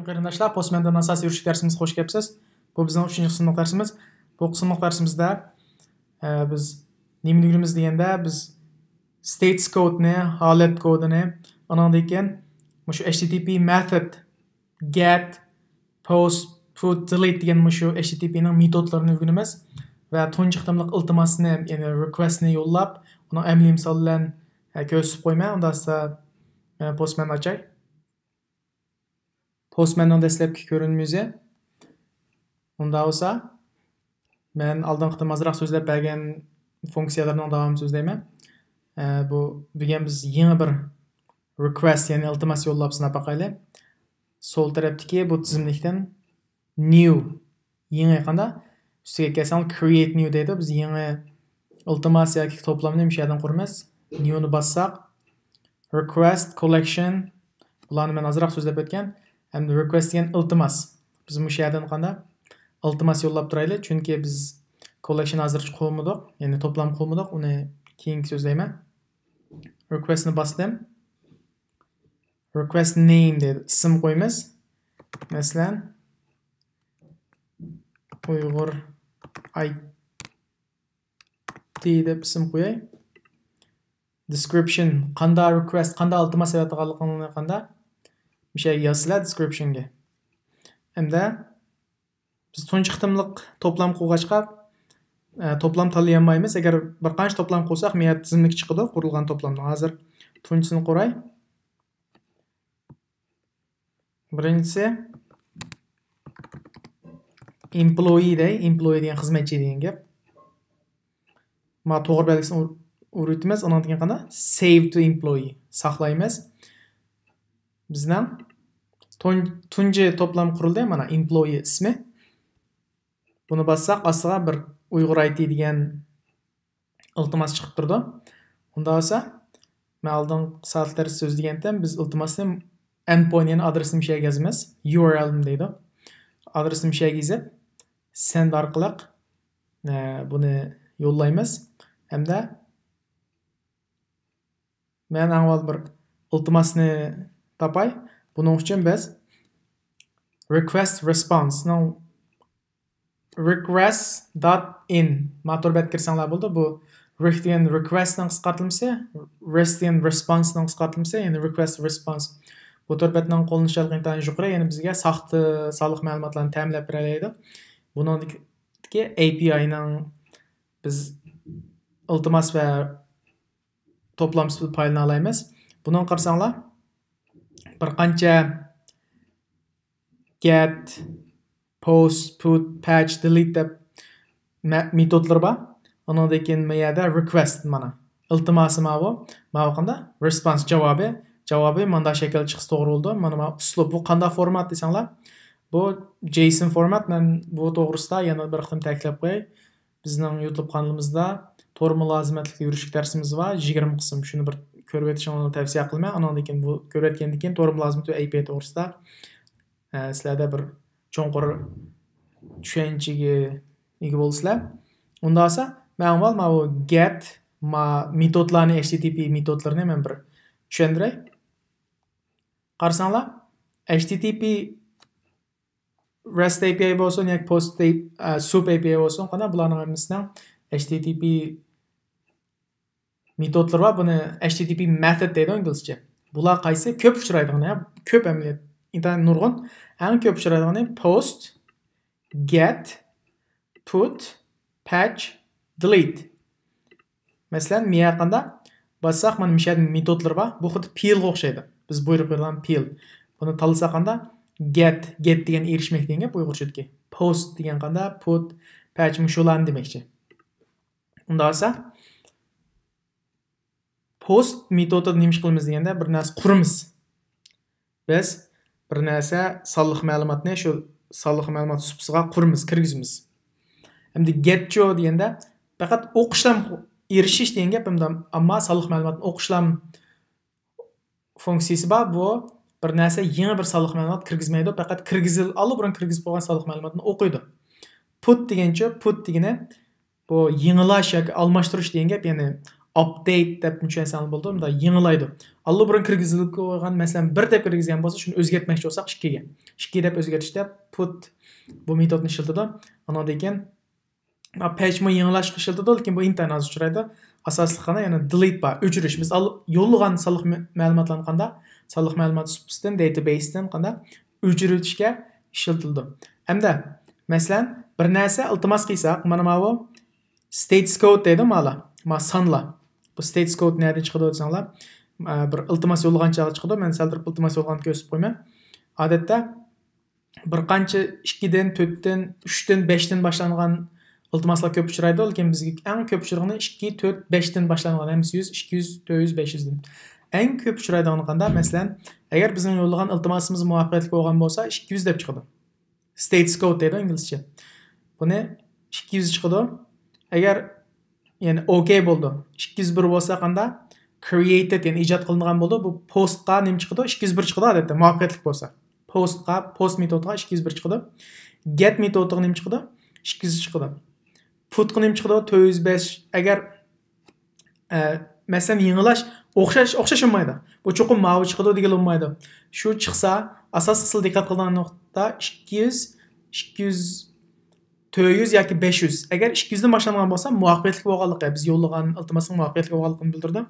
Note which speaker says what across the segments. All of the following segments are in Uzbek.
Speaker 1: Qarindoshlar, Postman'dan asosiy yurish darsimizga xush kelibsiz. Bu bizning 3-sinf darsimiz. Bu sinf darsimizda biz nimaligimiz deganda biz states code-ni, holat kodini, undan keyin shu HTTP method get, post, put, delete degan shu HTTP ning metodlarini o'rganamiz va tunji qitimliq iltimosni, ya'ni requestni yo'llab, uni amaliy misol bilan ko'rsatib qo'yman. Unda Postman ochay. Postman'dan dastlabki ko'rinmasi. Unda bo'lsa, men oldin qitim azroq so'zlab bergan funksiyalarning davomini so'zlayman. Bugun biz yangi bir request, ya'ni iltimos yo'llab sinab boqaylik. Sol tarafdagi bu tizimlikdan new yangi qanda ustiga kelsam create new deydi. Biz yangi iltimos yoki to'plamni shu yerdan quramiz. New ni bassaq request collection bularni men azroq so'zlab o'tgan. Hamda request degan iltimos. Biz bu yerdan qanda iltimos yo'llab turaylik, chunki biz collection hozircha qo'ymadik, ya'ni to'plam qo'ymadik, uni keyin so'zlayman. Request ni bosdim. Request name deb ism qo'yamiz. Masalan, Uyg'ur IT deb ism qo'yay. Description qanday request, qanday iltimos etayotganligini qanday bir şey yozinglar descriptionga. Hamda biz tunji qitimliq to'plam qo'yg'achqa to'plam tanlay olmaymiz. Agar bir qancha to'plam qo'ysak, men tizimlik chiqadi, qurilgan to'plamdan. Hozir tunjisini qo'ray. Birinchisi employee degan xizmatchi degan gap. Ma to'g'ri belgisini o'rgatamiz. Undan keyin qana save to employee saqlaymiz. Bizdan tunji to'plam qurildi, mana employee ismi. Buni bassaq, aslida bir Uyg'ur IT degan iltimos chiqib turdi. Unda bo'lsa, men oldin soatlar so'zlagandim, biz iltimosni endpoint, ya'ni adresni bir yerga yozamiz. URL deydi. Adresni bir yerga yozib, send orqali buni yo'llaymiz. Hamda men avval bir iltimosni topay. Buning uchun biz request response request.in motorbat kirsanglar bo'ldi. Bu rect degan request ning qisqartirilmasi, rest degan response ning qisqartirilmasi, ya'ni request response. Bu torbatning qo'llanishalik imkoni yuqori, ya'ni bizga saxta soliq ma'lumotlarni ta'minlab beradi. Buningdagi API ning biz iltimos va to'plam faylini olamiz. Buni qarsanglar bir qancha get, post, put, patch, delete deb metodlar bor. Undan keyin men yerda request mana iltimosi bu qanda response javobi manda shakl chiqsa to'g'ri bo'ldi. Mana uslub bu qanday format desanglar, bu JSON format. Men bu to'g'risida yana bir qitim ta'kidlab qo'yay. Bizning YouTube kanalimizda to'g'ri mulozimatli yurishlik darsimiz bor, 20 qism. Shuni bir ko'rib o'tishingizni tavsiya qilaman. Undan keyin bu ko'rib o'tgandan keyin to'g'ri mulozimat va API to'g'risida sizlarda bir cho'nqur tushunchaga ega bo'lsizlar. Unda esa men avval bu get metodlarni, HTTP metodlarini men bir tushuntiray. Qarsanglar, HTTP REST API bo'lsin yoki POST SOAP API bo'lsin, qana bularning hammasidan HTTP metodlar bor. Buni HTTP method deydi inglizcha. Bular qaysi ko'p uchraydigan, ko'p amaliyot internet nurg'un. Eng ko'p uchraydigan post, get, put, patch, delete. Masalan, men yaqinda bassaq mana bu yerda metodlar bor. Bu xuddi pil o'xshaydi. Biz buyruq bergan pil. Buni tanlasak qanda get degan erishmek degan gap Uyg'urchadagi. Post degan qanda put, patch shularni demakchi. Unda esa post metodini nima qilamiz deganda bir narsa quramiz. Biz bir narsa soliq ma'lumotni shu soliq ma'lumot supsiga quramiz, kirgizamiz. Hamda getcho deganda faqat o'qishdan erishish degan gap, ammo soliq ma'lumotni o'qishdan funksiyasi bor. Bu bir narsa yangi bir soliq ma'lumot kirgizmaydi, faqat burun kirgizib qo'ygan soliq ma'lumotni o'qiydi. Put degani bu yangilash yoki almashtirish degan gap, ya'ni update deb tushunsangiz bo'ldi. Unda yangilaydi. Allo burun kirgizilib qo'ygan, masalan, 1 deb kirgizgan bo'lsa, shuni o'zgartmoqchi bo'lsak 2 ga. 2 deb o'zgartishda put bu metodni ishlatadi. Ana degan patchni yangilash ishlatadi, lekin bu intayin oz uchraydi. Asosli qana yana delete bor, o'chirish. Biz yo'llagan sonliq ma'lumotlarni qanda, sonliq ma'lumot supidan, databasedan qanda o'chirishga ishlatildi. Hamda masalan, bir narsa iltimos qilsak, mana bu status code deydi mana. Ma sonlar. Bu status code nereden chiqadi desanglar, bir iltimos yo'llagan chog'i chiqadi. Men saldirib iltimos yo'llaganni ko'rsatib qo'yman. Odatda bir qancha 2 dan, 4 dan, 3 dan, 5 dan boshlangan iltimoslar ko'p uchraydi, lekin bizga eng ko'p uchragani 2, 4, 5 dan boshlangan. Ham 100, 200, 400, 500 dan. Eng ko'p uchraydigan qanda, masalan, agar bizning yo'llagan iltimosimiz muvaffaqiyatli bo'lgan bo'lsa, 200 deb chiqadi. Status code deydi inglizcha. Buni 200 chiqadi. Agar yani OK bo'ldi. 201 bo'lsa qanda created yani ijod qilingan bo'ldi. Bu postga nima chiqadi? 201 chiqadi odatda muvaffaqiyatli bo'lsa. Post metodiga 201 chiqadi. Get metodiga nima chiqadi? 200 chiqadi. Putga nima chiqadi? 405. Agar masalan yangilash o'xshash olmaydi. Bu cho'qim mavi chiqadi degan olmaydi. Shu chiqsa, asosiy diqqat qilgan nuqta 200 400 yoki 500. Agar 200 dan boshlangan bo'lsa, muvaffaqiyatli bo'lganligi, biz yo'llagan iltimosning muvaffaqiyatli bo'lganligini bildirdi.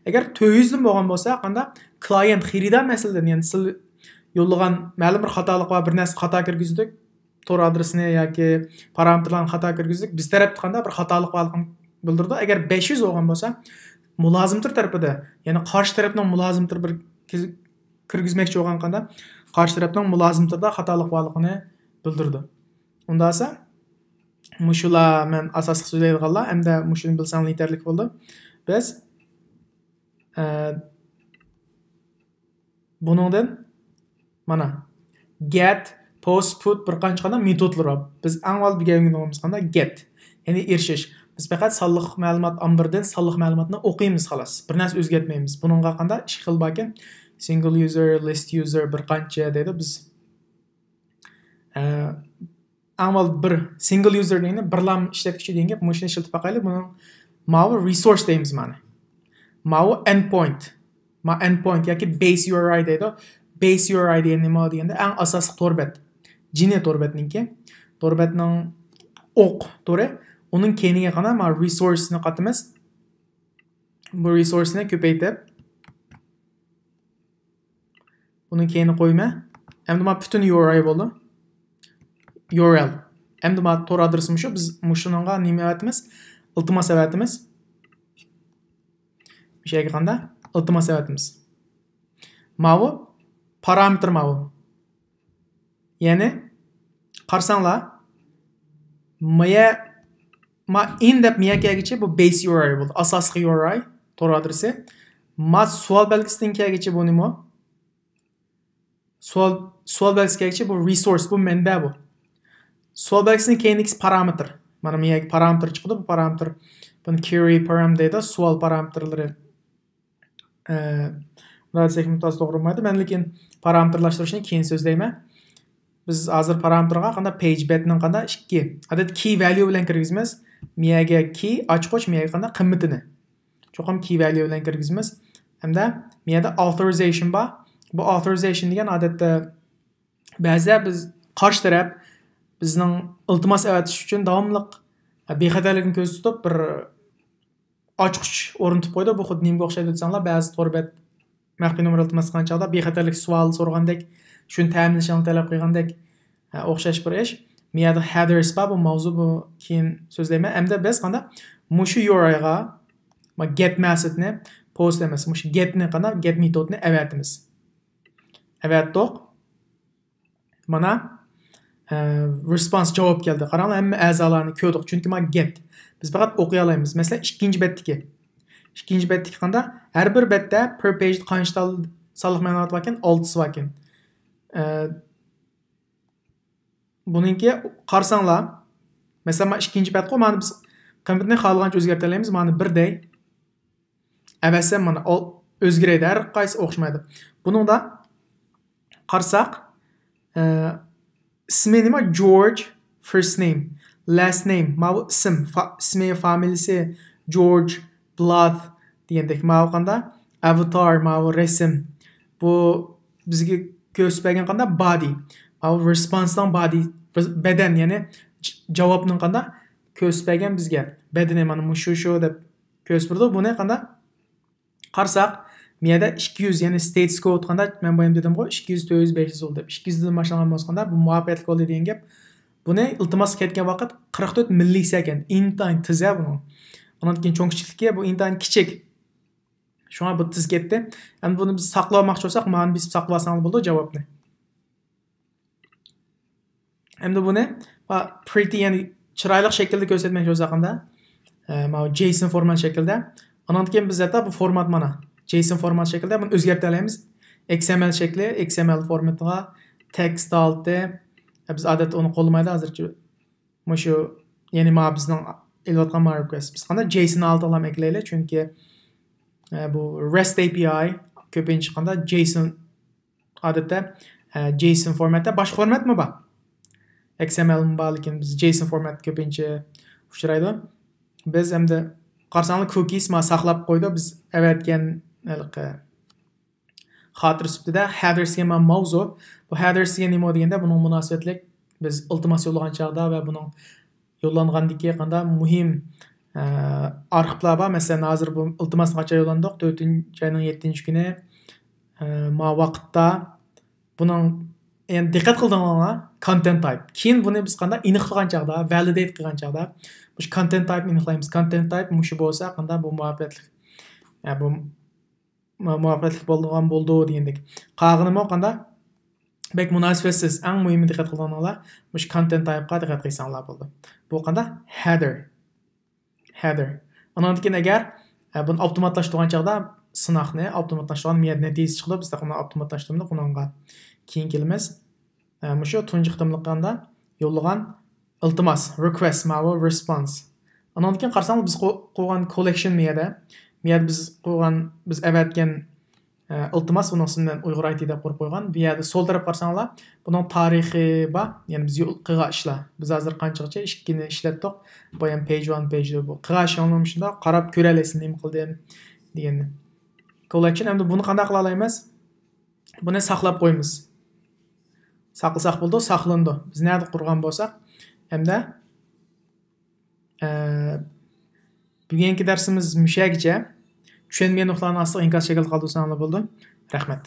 Speaker 1: Agar 400 dan bo'lgan bo'lsa, qanda klient xaridor masalan, ya'ni siz yo'llagan ma'lum bir xatolik va bir narsa xato kirgizdik, tor adresini yoki parametrlarni xato kirgizdik, biz tarafdan qanda bir xatolik borligini bildirdi. Agar 500 bo'lgan bo'lsa, mulozimtir tarafida, ya'ni qarshi tarafning mulozimtir bir kirgizmoqchi bo'lgan qanda qarshi tarafning mulozimtirda xatolik borligini bildirdi. Unda esa Muşula men asaslı so'zlaydiganlar, hamda mushuni bilsang yetarli bo'ldi. Biz buningdan mana get, post, put bir qancha qana metodlar bor. Biz avval bilganimiz qanda get, ya'ni erishish. Biz faqat sonliq ma'lumot omberdan sonliq ma'lumotni o'qiymiz xolos. Bir narsa o'zgartmaymiz. Buningga qanda ikki xil bor ekan. Single user, list user bir qancha deydi. Biz avval bir single user deyni birlam ishlatuvchi degan mashina ishlatib baqaylik. Buni mavi resource deymiz mana. Mavi endpoint. Ma endpoint yoki base URI deydi. Base URI nima deganda eng asosiy torbat. Jine torbatningki. Torbatning o'q to'ri. Uning keyiniga qana ma resource ni qatimiz. Bu resource ni ko'paytirib buning keyini qo'yma. Endi ma butun URI bo'ldi. URL. Endi ma tor adresim shu. Biz mushunga nima aytamiz? Iltimos aytamiz. Bir şeyga qanda iltimos aytamiz. Mavi parametr mavi. Ya'ni qarsanglar ma in deb miyagacha bu base URI bo'ldi. Asosiy URI tor adresi. Ma savol belgisidan kelgacha bu nima? Savol belgisigacha bu resource, bu manba bu. Savol belgisining keyingi parametr. Mana miyag parametr chiqdi. Bu parametr buni query param deydi. Savol parametrlari Radisek mutaz to'g'ri bo'lmaydi. Men lekin parametrlashtirishni keyin so'zlayman. Biz hozir parametrga qanda page betning qanda 2. Adat key value bilan kirgizamiz. Miyaga key ochqoch miyaga qanda qimmatini. Cho'qim key value bilan kirgizamiz. Hamda miyada authorization bor. Bu authorization degan odatda ba'zida biz qarshi taraf bizning iltimos avatish uchun davomli bexatarlikni ko'z tutib bir ochqich o'rnatib qo'ydi. Bu xuddi nimga o'xshaydi desanglar, ba'zi torbat maxfiy nomer iltimos qilgan chog'da bexatarlik savol so'ragandek, shuni ta'minlashni talab qilgandek o'xshash bir ish. Miyada headers bor, bu mavzu bu keyin so'zlayman. Hamda biz qanda mushu URI-ga get metodni post emas, mushu getni qanda get metodni avatimiz. Avatdik. Mana response javob keldi. Qaranglar, hamma a'zolarni ko'rdik, chunki ma get. Biz faqat o'qiy olamiz. Masalan, ikkinchi betdiki. Ikkinchi betdiki qanda har bir betda per page qancha sonliq ma'lumot bor ekan? 6 bor ekan. Buningki qarsanglar, masalan, men ikkinchi betga mana biz qimmatni xohlagancha o'zgartira olamiz. Mana birday. Avasa mana o'zgaradi, har qaysi o'xshamaydi. Buningda qarsak, ismi nima? George, first name, last name, ma ismi familiyasi George, Blood, degandek ma'u qanda avatar ma'u resim bu bizga ko'rsatgan qanda body ma'u response'dan body beden ya'ni javobning qanda ko'rsatgan bizga bedeni mana shu deb ko'rsatdi buni qanda qarsak bu yerda 200 ya'ni status quo o'tganda men bu ham dedim-ku 200 400 500 oldu deb 200 dan boshlangan bo'lganda bu muvaffaqiyatli bo'ldi degan gap. Buni iltimos ketgan vaqt 44 millisekund intayin tez buni. Ondan keyin cho'ng kichiklikka bu intayin kichik. Shunga bu tez ketdi. Endi buni biz saqlamoqchi bo'lsak, mana biz saqlab olsangiz bo'ldi javobni. Endi buni pretty ya'ni chiroyli shaklda ko'rsatmoqchi bo'lsaqda, mana JSON format shaklda. Ondan keyin biz bu format mana JSON format shaklda buni o'zgartira olamiz. XML shakli, XML formatiga text oldi. Biz odatda uni qo'llamaydi hozircha. Mana shu ya'ni mana bizning elayotgan request. Biz qanday JSON oldi ham eklaylik, chunki bu REST API ko'pincha qanday JSON odatda JSON formatda boshqa formatmi bor? XML mi bor, lekin biz JSON format ko'pincha uchraydi. Biz endi qarsangiz cookies ma saqlab qo'ydi. Biz avatgan xotir sifatida headers degan mavzu. Bu headers degan nima deganda buning munosabatlik biz iltimos yo'llagan chaqda va buning yo'llanganligi qanday muhim arxivlar bor. Masalan, hozir bu iltimos qancha yo'llandik? 4-oyning 7-kuni ma vaqtda buning endi diqqat qildingizmi? Content type. Keyin buni biz qanday aniqlagan chaqda, validate qilgan chaqda bu content type aniqlaymiz. Content type mushu bo'lsa qanday bu muvaffaqiyatli. Bu muvaffaqiyatli bo'lgan bo'ldi degandek. Qolganimi qanday? Bek munosabatsiz eng muhimi diqqat qilganlar mush content type'ga diqqat qilsanglar bo'ldi. Bu qanday? Header. Ondan keyin agar buni avtomatlashtirgan chaqda sinoqni avtomatlashtirgan natija chiqdi, biz uni avtomatlashtirdik, unga keyin kelamiz. Mushu tunji qitimliqanda yo'llagan iltimos, request ma'vo response. Ondan keyin qarasangiz biz qo'ygan collection miyada biz avatgan iltimos uning ismidan Uyg'ur IT deb qo'ygan. Bu yerda sol taraf qarasangiz, buning tarixi bor. Ya'ni biz qilgan ishlar. Biz hozir qanchacha ishni ishlatdik. Bu ham page 1 page bu. Qilgan ishlarni shunda qarab ko'ra olasiz nima qildim deganni. Collection endi buni qanday qila olamiz? Buni saqlab qo'yamiz. Saqlasak bo'ldi, saqlandi. Biz nerda qurgan bo'lsak, hamda bugungi darsimiz mushagicha. Tushunmagan nuqtalarni asli inkas shaklda qoldirsangiz bo'ldi. Rahmat.